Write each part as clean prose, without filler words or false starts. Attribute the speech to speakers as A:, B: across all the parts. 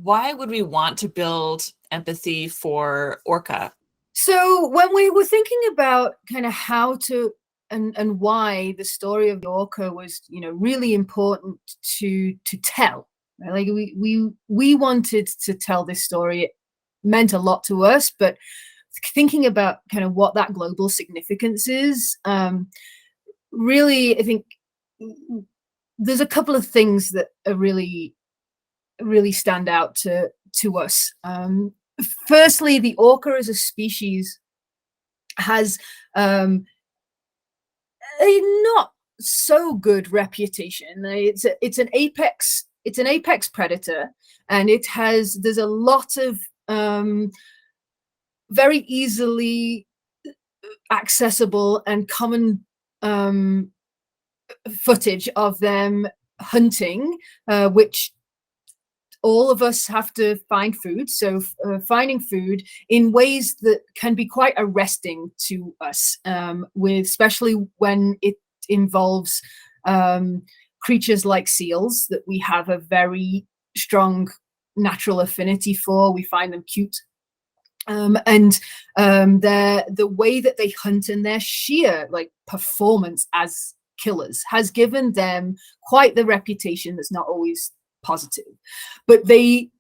A: why would we want to build empathy for Orca?
B: So when we were thinking about kind of how to and why the story of the Orca was, really important to tell. Right? Like we wanted to tell this story. It meant a lot to us, but thinking about kind of what that global significance is, really, I think there's a couple of things that are really stand out to us. Firstly, the orca as a species has a not so good reputation. It's an apex predator, and there's a lot of very easily accessible and common footage of them hunting, which all of us have to find food. So finding food in ways that can be quite arresting to us, with especially when it involves creatures like seals that we have a very strong natural affinity for. We find them cute. And the way that they hunt and their sheer performance as killers has given them quite the reputation that's not always positive, but they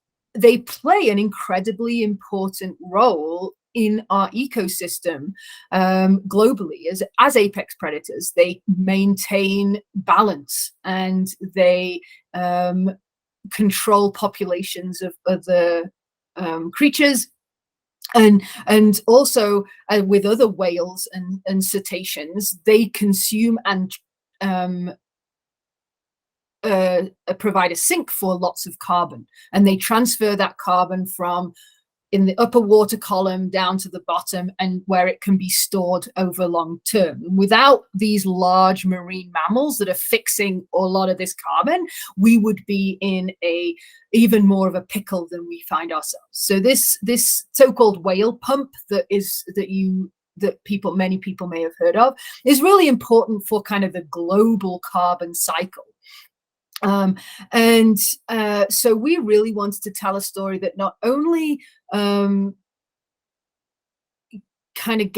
B: play an incredibly important role in our ecosystem globally as apex predators. They maintain balance, and they control populations of other creatures, and also with other whales and cetaceans. They consume and provide a sink for lots of carbon, and they transfer that carbon from in the upper water column down to the bottom, and where it can be stored over long term. Without these large marine mammals that are fixing a lot of this carbon, we would be in a even more of a pickle than we find ourselves. So this so-called whale pump that many people may have heard of is really important for kind of the global carbon cycle. So we really wanted to tell a story that not only kind of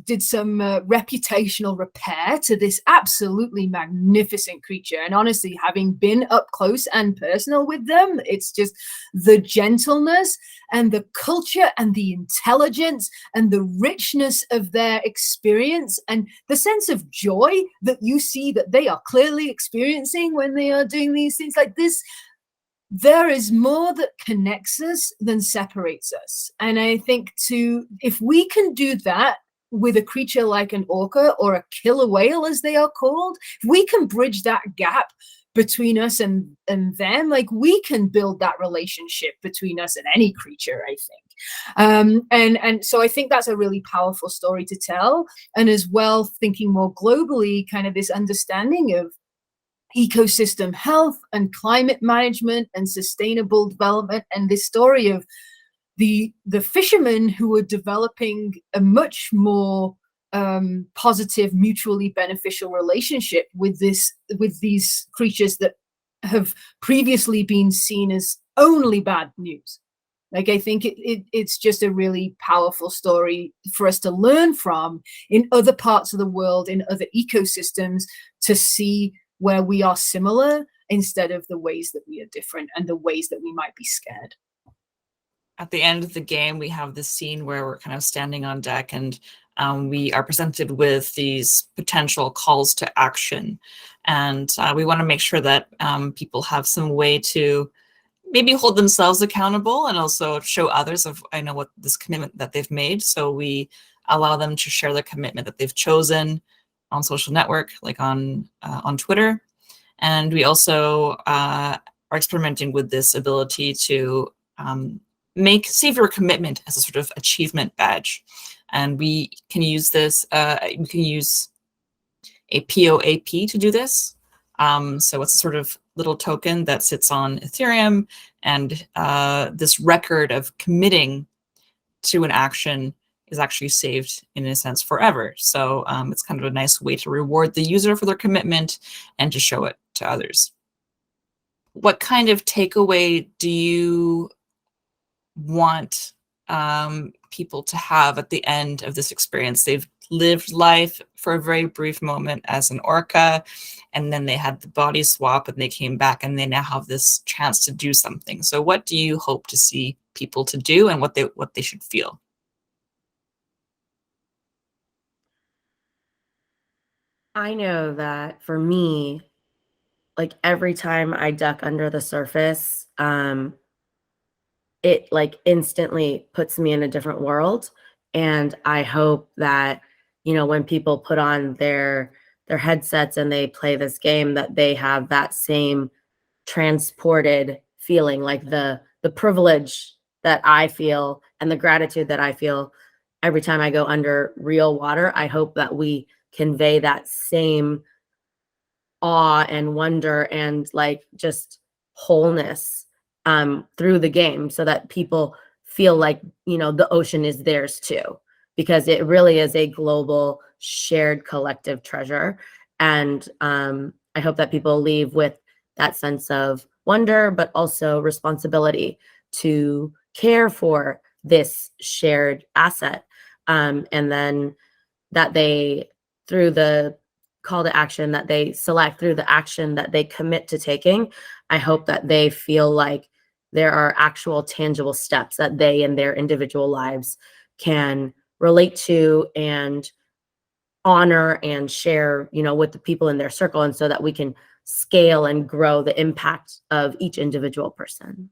B: did some reputational repair to this absolutely magnificent creature. And honestly, having been up close and personal with them, it's just the gentleness and the culture and the intelligence and the richness of their experience and the sense of joy that you see that they are clearly experiencing when they are doing these things like this. There is more that connects us than separates us. And I think if we can do that with a creature like an orca or a killer whale, as they are called, if we can bridge that gap between us and them, we can build that relationship between us and any creature, I think. And so I think that's a really powerful story to tell. And as well, thinking more globally, kind of this understanding of ecosystem health and climate management and sustainable development, and this story of the fishermen who are developing a much more positive, mutually beneficial relationship with these creatures that have previously been seen as only bad news. I think it's just a really powerful story for us to learn from in other parts of the world, in other ecosystems, to see where we are similar instead of the ways that we are different and the ways that we might be scared.
A: At the end of the game, we have this scene where we're kind of standing on deck, and we are presented with these potential calls to action. And we want to make sure that people have some way to maybe hold themselves accountable and also show others of, I know what this commitment that they've made. So we allow them to share the commitment that they've chosen on social network, like on Twitter. And we also are experimenting with this ability to save your commitment as a sort of achievement badge. And we can use this, we can use a POAP to do this. So it's a sort of little token that sits on Ethereum, and this record of committing to an action is actually saved in a sense forever. So it's kind of a nice way to reward the user for their commitment and to show it to others. What kind of takeaway do you want people to have at the end of this experience? They've lived life for a very brief moment as an orca, and then they had the body swap and they came back and they now have this chance to do something. So what do you hope to see people to do, and what they should feel?
C: I know that for me, like every time I duck under the surface, it like instantly puts me in a different world. And I hope that, you know, when people put on their headsets and they play this game, that they have that same transported feeling, like the privilege that I feel and the gratitude that I feel every time I go under real water. I hope that we convey that same awe and wonder and like just wholeness through the game, so that people feel like, you know, the ocean is theirs too, because it really is a global shared collective treasure. And I hope that people leave with that sense of wonder, but also responsibility to care for this shared asset. And then that they, through the call to action that they select, through the action that they commit to taking, I hope that they feel like there are actual tangible steps that they in their individual lives can relate to and honor and share, you know, with the people in their circle, and so that we can scale and grow the impact of each individual person.